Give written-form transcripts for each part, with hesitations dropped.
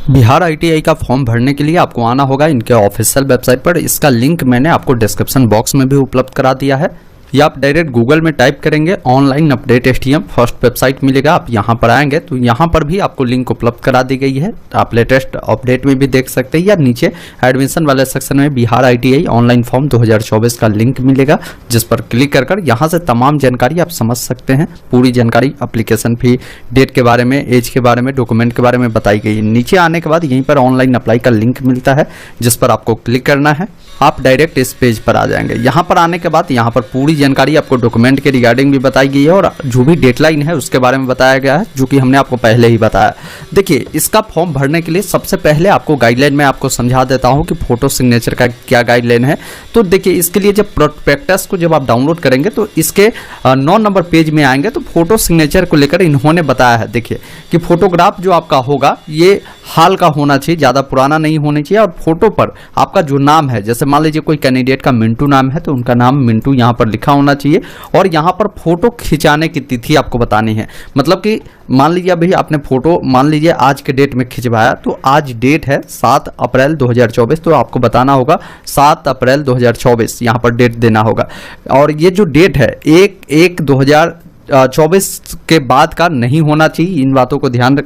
Bihar ITI का form भरने के लिए आपको आना होगा इनके ऑफिशियल वेबसाइट पर। इसका लिंक मैंने आपको डिस्क्रिप्शन बॉक्स में भी उपलब्ध करा दिया है, या आप डायरेक्ट गूगल में टाइप करेंगे online update STM first website मिलेगा। आप यहाँ पर आएंगे तो यहाँ पर भी आपको लिंक उपलब्ध करा दी गई है, आप लेटेस्ट अपडेट में भी देख सकते हैं, या नीचे एडमिशन वाले सेक्शन में बिहार आईटीआई ऑनलाइन फॉर्म 2024 का लिंक मिलेगा, जिस पर क्लिक कर यहाँ से तमाम जानकारी आप समझ सकते हैं। पूरी जानकारी एप्लीकेशन फी, डेट के बारे में, एज के बारे में, डॉक्यूमेंट के बारे में बताई गई है। नीचे आने के बाद यहीं पर ऑनलाइन अप्लाई का लिंक मिलता है, जिस पर आपको क्लिक करना है। आप डायरेक्ट इस पेज पर आ जाएंगे। यहाँ पर आने के बाद यहाँ पर पूरी जानकारी आपको डॉक्यूमेंट के रिगार्डिंग भी बताई गई है, और जो भी डेडलाइन है उसके बारे में बताया गया है, जो कि हमने आपको पहले ही बताया। देखिए, इसका फॉर्म भरने के लिए सबसे पहले आपको गाइडलाइन में आपको समझा देता हूँ कि फोटो सिग्नेचर का क्या गाइडलाइन है। तो देखिए, इसके लिए जब प्रोस्पेक्टस को जब आप डाउनलोड करेंगे तो इसके 9 नंबर पेज में आएंगे तो फोटो सिग्नेचर को लेकर इन्होंने बताया है। देखिए कि फोटोग्राफ जो आपका होगा ये हाल का होना चाहिए, ज़्यादा पुराना नहीं होना चाहिए, और फोटो पर आपका जो नाम है, जैसे मान लीजिए कोई कैंडिडेट का मिंटू नाम है तो उनका नाम मिंटू यहाँ पर लिखा होना चाहिए, और यहाँ पर फोटो खिंचाने की तिथि आपको बतानी है। मतलब कि मान लीजिए अभी आपने फोटो मान लीजिए आज के डेट में खिंचवाया, तो आज डेट है 7 अप्रैल 2024, तो आपको बताना होगा 7 अप्रैल 2024 यहाँ पर डेट देना होगा। और ये जो डेट है 1/1/2024 के बाद का नहीं होना चाहिए, इन बातों को ध्यान रख।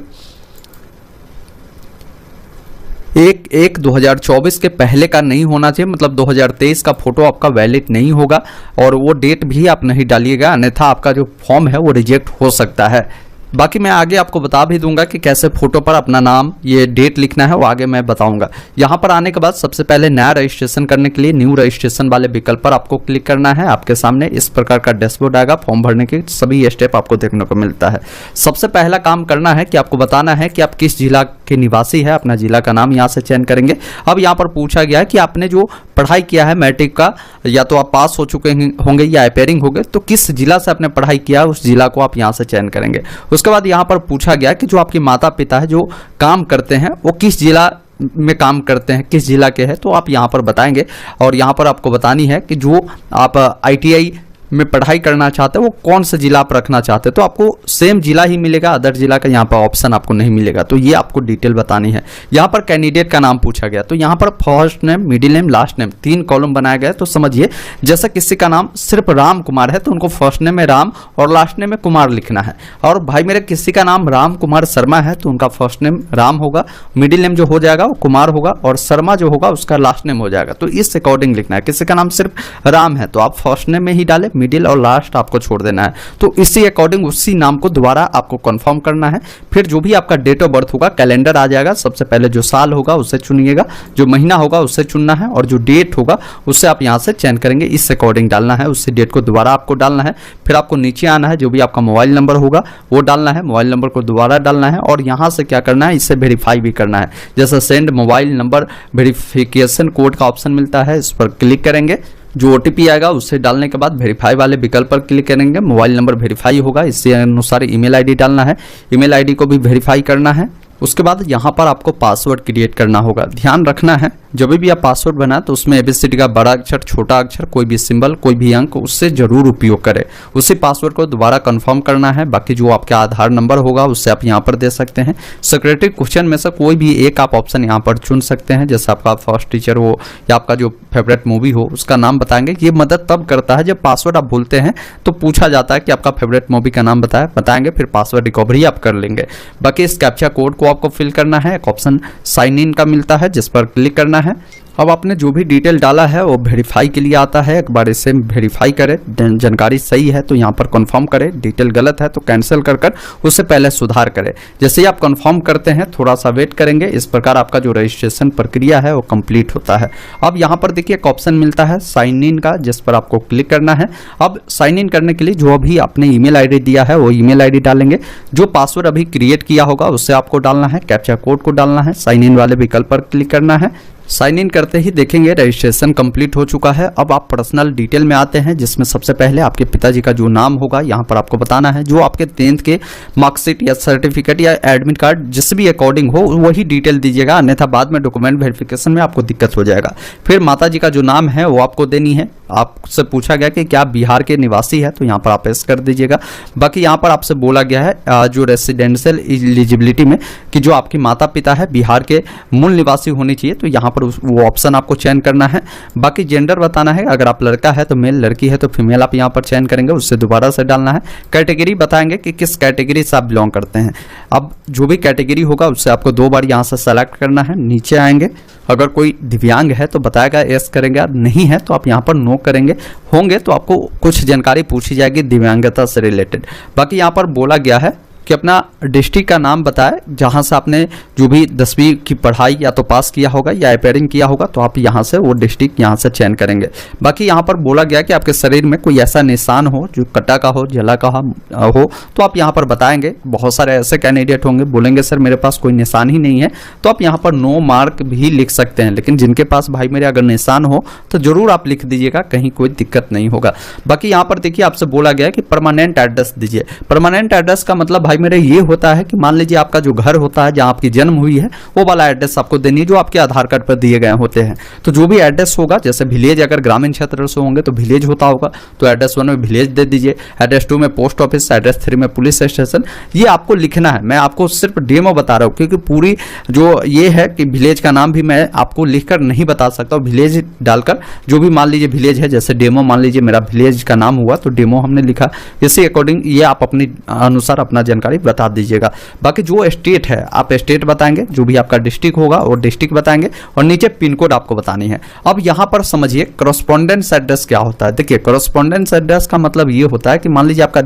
1/1/2024 के पहले का नहीं होना चाहिए, मतलब 2023 का फोटो आपका वैलिड नहीं होगा, और वो डेट भी आप नहीं डालिएगा, अन्यथा आपका जो फॉर्म है वो रिजेक्ट हो सकता है। बाकी मैं आगे आपको बता भी दूंगा कि कैसे फोटो पर अपना नाम, ये डेट लिखना है, वो आगे मैं बताऊंगा। यहाँ पर आने के बाद सबसे पहले नया रजिस्ट्रेशन करने के लिए न्यू रजिस्ट्रेशन वाले विकल्प पर आपको क्लिक करना है। आपके सामने इस प्रकार का डैशबोर्ड आएगा, फॉर्म भरने के सभी स्टेप आपको देखने को मिलता है। सबसे पहला काम करना है कि आपको बताना है कि आप किस जिला के निवासी है, अपना जिला का नाम यहाँ से चयन करेंगे। अब यहाँ पर पूछा गया है कि आपने जो पढ़ाई किया है मैट्रिक का, या तो आप पास हो चुके होंगे या अपेयरिंग होंगे, तो किस जिला से आपने पढ़ाई किया उस जिला को आप यहाँ से चयन करेंगे। उसके बाद यहाँ पर पूछा गया कि जो आपके माता पिता है जो काम करते हैं वो किस जिला में काम करते हैं, किस जिला के हैं, तो आप यहाँ पर बताएंगे। और यहाँ पर आपको बतानी है कि जो आप ITI में पढ़ाई करना चाहते हैं वो कौन सा जिला आप रखना चाहते हैं, तो आपको सेम जिला ही मिलेगा, अदर जिला का यहाँ पर ऑप्शन आपको नहीं मिलेगा। तो ये आपको डिटेल बतानी है। यहाँ पर कैंडिडेट का नाम पूछा गया, तो यहाँ पर first name, middle name, last name 3 column बनाया गया है। तो समझिए, जैसे किसी का नाम सिर्फ राम कुमार है तो उनको फर्स्ट नेम में राम और लास्ट नेम में कुमार लिखना है। और भाई मेरे किसी का नाम राम कुमार शर्मा है तो उनका फर्स्ट नेम राम होगा, मिडिल नेम जो हो जाएगा वो कुमार होगा, और शर्मा जो होगा उसका लास्ट नेम हो जाएगा। तो इस अकॉर्डिंग लिखना है। किसी का नाम सिर्फ राम है तो आप फर्स्ट नेम में ही डालें, मिडिल और लास्ट आपको छोड़ देना है। तो इसी अकॉर्डिंग उसी नाम को दोबारा आपको कंफर्म करना है। फिर जो भी आपका डेट ऑफ बर्थ होगा, कैलेंडर आ जाएगा। सबसे पहले जो साल होगा उसे चुनिएगा, जो महीना होगा उसे चुनना है, और जो डेट होगा उससे आप यहाँ से चयन करेंगे। इस अकॉर्डिंग डालना है, उसी डेट को दोबारा आपको डालना है। फिर आपको नीचे आना है, जो भी आपका मोबाइल नंबर होगा वो डालना है, मोबाइल नंबर को दोबारा डालना है, और यहाँ से क्या करना है, इसे वेरीफाई भी करना है। जैसे send mobile number verification code का ऑप्शन मिलता है, इस पर क्लिक करेंगे। जो OTP आएगा उसे डालने के बाद वेरीफाई वाले विकल्प पर क्लिक करेंगे, मोबाइल नंबर वेरीफाई होगा, इससे अनुसार ईमेल ID डालना है, ईमेल ID को भी वेरीफाई करना है। उसके बाद यहाँ पर आपको पासवर्ड क्रिएट करना होगा। ध्यान रखना है, जब भी आप पासवर्ड बनाए तो उसमें ABCD का बड़ा अक्षर, छोटा अक्षर, कोई भी सिंबल, कोई भी अंक, उससे जरूर उपयोग करें। उसी पासवर्ड को दोबारा कंफर्म करना है। बाकी जो आपका आधार नंबर होगा उससे आप यहाँ पर दे सकते हैं। सिक्योरिटी क्वेश्चन में से कोई भी एक आप ऑप्शन यहाँ पर चुन सकते हैं, जैसे आपका फर्स्ट टीचर हो या आपका जो फेवरेट मूवी हो उसका नाम बताएंगे। ये मदद तब करता है जब पासवर्ड आप भूलते हैं तो पूछा जाता है कि आपका फेवरेट मूवी का नाम बताएंगे, फिर पासवर्ड रिकवरी आप कर लेंगे। बाकी इस कैप्चा कोड को आपको फिल करना है। एक ऑप्शन साइन इन का मिलता है, जिस पर क्लिक करना है। अब आपने जो भी डिटेल डाला है वो वेरीफाई के लिए आता है, एक बार इसे वेरीफाई करें। जानकारी सही है तो यहाँ पर कंफर्म करें, डिटेल गलत है तो कैंसिल कर उससे पहले सुधार करें। जैसे ही आप कंफर्म करते हैं थोड़ा सा वेट करेंगे, इस प्रकार आपका जो रजिस्ट्रेशन प्रक्रिया है वो कंप्लीट होता है। अब यहाँ पर देखिए एक ऑप्शन मिलता है साइन इन का, जिस पर आपको क्लिक करना है। अब साइन इन करने के लिए जो अभी आपने ईमेल ID दिया है वो ईमेल ID डालेंगे, जो पासवर्ड अभी क्रिएट किया होगा उससे आपको डालना है, कैप्चा कोड को डालना है, साइन इन वाले विकल्प पर क्लिक करना है। साइन इन करते ही देखेंगे रजिस्ट्रेशन कंप्लीट हो चुका है। अब आप पर्सनल डिटेल में आते हैं, जिसमें सबसे पहले आपके पिताजी का जो नाम होगा यहाँ पर आपको बताना है। जो आपके 10th के मार्कशीट या सर्टिफिकेट या एडमिट कार्ड जिस भी अकॉर्डिंग हो वही डिटेल दीजिएगा, अन्यथा बाद में डॉक्यूमेंट वेरिफिकेशन में आपको दिक्कत हो जाएगा। फिर माताजी का जो नाम है वो आपको देनी है। आपसे पूछा गया कि क्या बिहार के निवासी है, तो यहाँ पर आप एस कर दीजिएगा। बाकी यहाँ पर आपसे बोला गया है जो रेसिडेंशियल एलिजिबिलिटी में कि जो आपके माता पिता है बिहार के मूल निवासी होनी चाहिए, तो यहाँ पर वो ऑप्शन आपको चयन करना है। बाकी जेंडर बताना है, अगर आप लड़का है तो मेल, लड़की है तो फीमेल आप यहाँ पर चयन करेंगे, उससे दोबारा से डालना है। कैटेगरी बताएंगे कि किस कैटेगरी से आप बिलोंग करते हैं। अब जो भी कैटेगरी होगा उससे आपको 2 बार यहाँ से सेलेक्ट करना है। नीचे आएंगे, अगर कोई दिव्यांग है तो बताएगा यस करेंगे, नहीं है तो आप यहाँ पर नो करेंगे। होंगे तो आपको कुछ जानकारी पूछी जाएगी दिव्यांगता से रिलेटेड। बाकी यहाँ पर बोला गया है कि अपना डिस्ट्रिक्ट का नाम बताएं, जहां से आपने जो भी 10वीं की पढ़ाई या तो पास किया होगा या अपेयरिंग किया होगा, तो आप यहां से वो डिस्ट्रिक्ट यहां से चयन करेंगे। बाकी यहां पर बोला गया कि आपके शरीर में कोई ऐसा निशान हो जो कटा का हो, जला का हो, तो आप यहां पर बताएंगे। बहुत सारे ऐसे कैंडिडेट होंगे बोलेंगे सर मेरे पास कोई निशान ही नहीं है, तो आप यहाँ पर नो मार्क भी लिख सकते हैं। लेकिन जिनके पास भाई मेरे अगर निशान हो तो जरूर आप लिख दीजिएगा, कहीं कोई दिक्कत नहीं होगा। बाकी यहाँ पर देखिए आपसे बोला गया है कि परमानेंट एड्रेस दीजिए। परमानेंट एड्रेस का मतलब भाई मेरे ये होता है कि मान लीजिए आपका जो घर होता है जहां आपकी जन्म हुई है वो वाला एड्रेस आपको देनी है जो आपके आधार कार्ड पर दिए गए होते हैं। तो जो भी एड्रेस होगा, जैसे विलेज अगर ग्रामीण क्षेत्र से होंगे तो विलेज होता होगा, तो एड्रेस 1 में विलेज दे दीजिए, एड्रेस 2 में पोस्ट ऑफिस, एड्रेस 3 में पुलिस स्टेशन। ये आपको लिखना है। मैं आपको सिर्फ डेमो बता रहा हूँ, क्योंकि पूरी जो ये है कि विलेज का नाम भी मैं आपको लिखकर नहीं बता सकता हूँ। विलेज डालकर जो भी मान लीजिए विलेज है, जैसे डेमो मान लीजिए मेरा विलेज का नाम हुआ तो डेमो हमने लिखा, इसी अकॉर्डिंग ये आप अपनी अनुसार अपना जानकारी बता दीजिएगा। बाकी जो स्टेट है आप स्टेट बताएंगे, जो भी आपका डिस्ट्रिक्ट होगा वो डिस्ट्रिक्ट बताएंगे, और नीचे पिन कोड आपको बतानी है। अब यहां पर समझिए कॉरेस्पॉन्डेंस एड्रेस क्या होता है। देखिए कॉरेस्पॉन्डेंस एड्रेस का मतलब ये होता है कि मान लीजिए आपका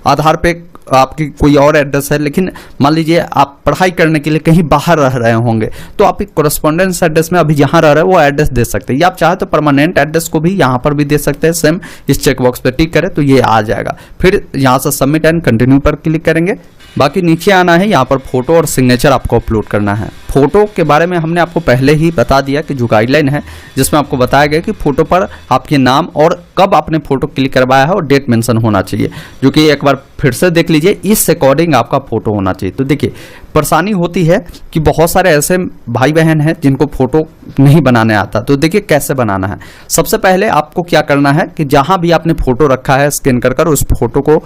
आधार पे आपकी कोई और एड्रेस है, लेकिन मान लीजिए आप पढ़ाई करने के लिए कहीं बाहर रह रहे होंगे, तो आप एक कॉरेस्पॉन्डेंस एड्रेस में अभी जहां रह रहे हैं वो एड्रेस दे सकते हैं, या आप चाहे तो परमानेंट एड्रेस को भी यहां पर भी दे सकते हैं। सेम इस चेकबॉक्स पे टिक करें तो ये आ जाएगा। फिर यहां से सबमिट एंड कंटिन्यू पर क्लिक करेंगे। बाकी नीचे आना है, यहाँ पर फोटो और सिग्नेचर आपको अपलोड करना है। फोटो के बारे में हमने आपको पहले ही बता दिया कि जो गाइडलाइन है जिसमें आपको बताया गया कि फोटो पर आपके नाम और कब आपने फोटो क्लिक करवाया है और डेट मेंशन होना चाहिए, जो कि एक बार फिर से देख लीजिए, इस अकॉर्डिंग आपका फोटो होना चाहिए। तो देखिए परेशानी होती है कि बहुत सारे ऐसे भाई बहन हैं जिनको फोटो नहीं बनाने आता। तो देखिए कैसे बनाना है। सबसे पहले आपको क्या करना है कि जहां भी आपने फोटो रखा है स्कैन कर उस फोटो को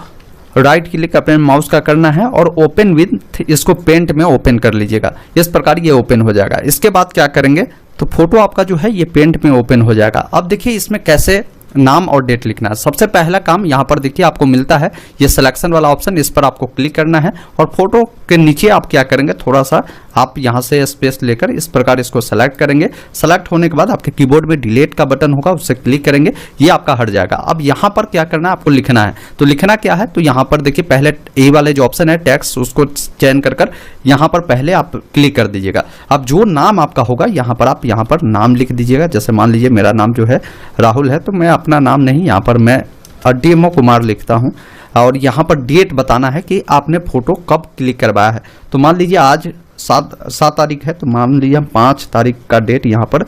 राइट क्लिक अपने माउस का करना है और ओपन विथ इसको पेंट में ओपन कर लीजिएगा। इस प्रकार ये ओपन हो जाएगा। इसके बाद क्या करेंगे तो फोटो आपका जो है ये पेंट में ओपन हो जाएगा। अब देखिए इसमें कैसे नाम और डेट लिखना है। सबसे पहला काम यहाँ पर देखिए आपको मिलता है ये सिलेक्शन वाला ऑप्शन, इस पर आपको क्लिक करना है और फोटो के नीचे आप क्या करेंगे, थोड़ा सा आप यहाँ से स्पेस लेकर इस प्रकार इसको सेलेक्ट करेंगे। सेलेक्ट होने के बाद आपके कीबोर्ड में डिलीट का बटन होगा, उससे क्लिक करेंगे, ये आपका हट जाएगा। अब यहाँ पर क्या करना है, आपको लिखना है। तो लिखना क्या है, तो यहाँ पर देखिए पहले ए वाले जो ऑप्शन है टेक्स्ट, उसको चयन कर यहाँ पर पहले आप क्लिक कर दीजिएगा। अब जो नाम आपका होगा यहाँ पर आप यहाँ पर नाम लिख दीजिएगा। जैसे मान लीजिए मेरा नाम जो है राहुल है, तो मैं अपना नाम नहीं, यहाँ पर मैं डीएमओ कुमार लिखता हूँ। और यहाँ पर डेट बताना है कि आपने फोटो कब क्लिक करवाया है। तो मान लीजिए आज 7 तारीख है, तो मान लीजिए हम 5 तारीख का डेट यहाँ पर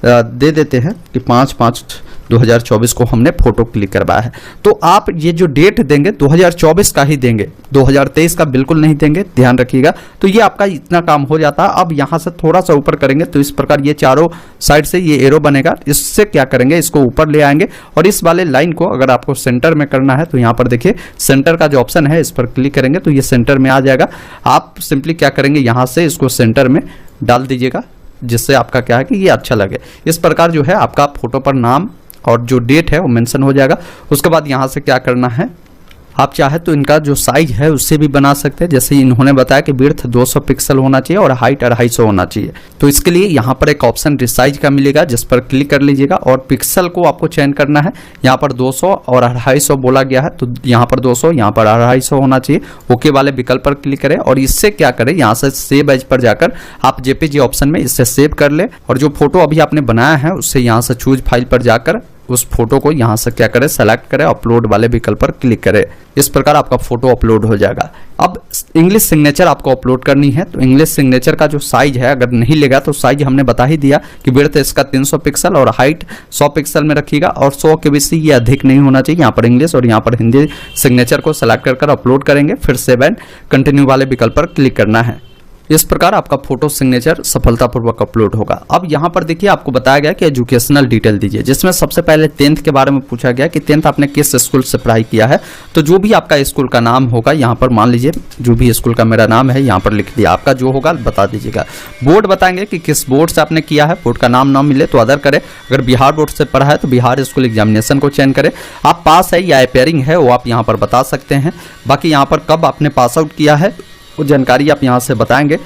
दे देते हैं कि 5/5/2024 को हमने फोटो क्लिक करवाया है। तो आप ये जो डेट देंगे 2024 का ही देंगे, 2023 का बिल्कुल नहीं देंगे, ध्यान रखिएगा। तो ये आपका इतना काम हो जाता है। अब यहाँ से थोड़ा सा ऊपर करेंगे तो इस प्रकार ये चारों साइड से ये एरो बनेगा। इससे क्या करेंगे, इसको ऊपर ले आएंगे और इस वाले लाइन को अगर आपको सेंटर में करना है तो यहाँ पर देखिए सेंटर का जो ऑप्शन है इस पर क्लिक करेंगे तो ये सेंटर में आ जाएगा। आप सिंपली क्या करेंगे, यहाँ से इसको सेंटर में डाल दीजिएगा, जिससे आपका क्या है कि ये अच्छा लगे। इस प्रकार जो है आपका फोटो पर नाम और जो डेट है वो मेंशन हो जाएगा। उसके बाद यहाँ से क्या करना है, आप चाहे तो इनका जो साइज है उससे भी बना सकते हैं। जैसे इन्होंने बताया कि विड्थ 200 पिक्सल होना चाहिए और हाइट 250 होना चाहिए। तो इसके लिए यहाँ पर एक ऑप्शन रिसाइज का मिलेगा, जिस पर क्लिक कर लीजिएगा और पिक्सल को आपको चयन करना है। यहाँ पर 200 और 250 बोला गया है, तो यहाँ पर 200, यहाँ पर 250 होना चाहिए। ओके वाले विकल्प पर क्लिक करें और इससे क्या करें, यहाँ से सेव एज पर जाकर आप जेपीजी ऑप्शन में इससे सेव कर ले और जो फोटो अभी आपने बनाया है उससे यहाँ से चूज फाइल पर जाकर उस फोटो को यहाँ से क्या करें, सेलेक्ट करें, अपलोड वाले विकल्प पर क्लिक करें। इस प्रकार आपका फोटो अपलोड हो जाएगा। अब इंग्लिश सिग्नेचर आपको अपलोड करनी है, तो इंग्लिश सिग्नेचर का जो साइज है, अगर नहीं लेगा तो साइज हमने बता ही दिया कि विड्थ इसका 300 पिक्सल और हाइट 100 पिक्सल में रखिएगा और 100 के बीच ये अधिक नहीं होना चाहिए। यहाँ पर इंग्लिश और यहाँ पर हिंदी सिग्नेचर को सेलेक्ट कर अपलोड करेंगे, फिर सेव एंड कंटिन्यू वाले विकल्प पर क्लिक करना है। इस प्रकार आपका फोटो सिग्नेचर सफलतापूर्वक अपलोड होगा। अब यहाँ पर देखिए आपको बताया गया कि एजुकेशनल डिटेल दीजिए, जिसमें सबसे पहले 10th के बारे में पूछा गया कि 10th आपने किस स्कूल से पढ़ाई किया है। तो जो भी आपका स्कूल का नाम होगा यहाँ पर मान लीजिए जो भी स्कूल का मेरा नाम है यहाँ पर लिख दिया, आपका जो होगा बता दीजिएगा। बोर्ड बताएंगे कि किस बोर्ड से आपने किया है, बोर्ड का नाम ना मिले तो अदर करें। अगर बिहार बोर्ड से पढ़ा है तो बिहार स्कूल एग्जामिनेशन को चयन करें। आप पास है या अपेयरिंग है वो आप यहाँ पर बता सकते हैं। बाकी यहाँ पर कब आपने पास आउट किया है वो जानकारी आप यहाँ से बताएंगे।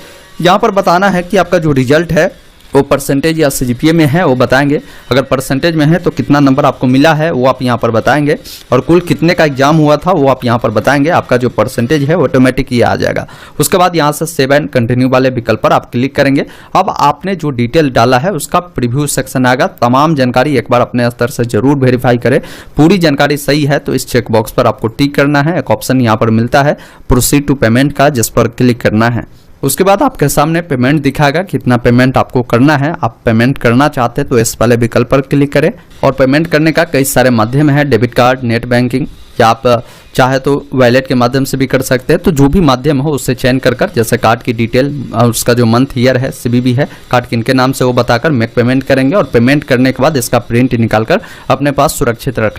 यहाँ पर बताना है कि आपका जो रिजल्ट है वो परसेंटेज या सीजीपीए में है वो बताएंगे। अगर परसेंटेज में है तो कितना नंबर आपको मिला है वो आप यहाँ पर बताएंगे, और कुल कितने का एग्जाम हुआ था वो आप यहाँ पर बताएंगे। आपका जो परसेंटेज है ऑटोमेटिक ये आ जाएगा। उसके बाद यहाँ से सेव एंड कंटिन्यू वाले विकल्प पर आप क्लिक करेंगे। अब आपने जो डिटेल डाला है उसका प्रीव्यू सेक्शन आएगा। तमाम जानकारी एक बार अपने स्तर से जरूर वेरीफाई करें। पूरी जानकारी सही है तो इस चेक बॉक्स पर आपको टिक करना है। एक ऑप्शन यहाँ पर मिलता है प्रोसीड टू पेमेंट का, जिस पर क्लिक करना है। उसके बाद आपके सामने पेमेंट दिखाएगा, कितना पेमेंट आपको करना है। आप पेमेंट करना चाहते हैं तो इस वाले विकल्प पर क्लिक करें। और पेमेंट करने का कई सारे माध्यम है, डेबिट कार्ड, नेट बैंकिंग, या आप चाहे तो वॉलेट के माध्यम से भी कर सकते हैं। तो जो भी माध्यम हो उससे चयन कर जैसे कार्ड की डिटेल, उसका जो मंथ ईयर है, सीवीवी है, कार्ड किनके नाम से वो बताकर मेक पेमेंट करेंगे। और पेमेंट करने के बाद इसका प्रिंट निकालकर अपने पास सुरक्षित रख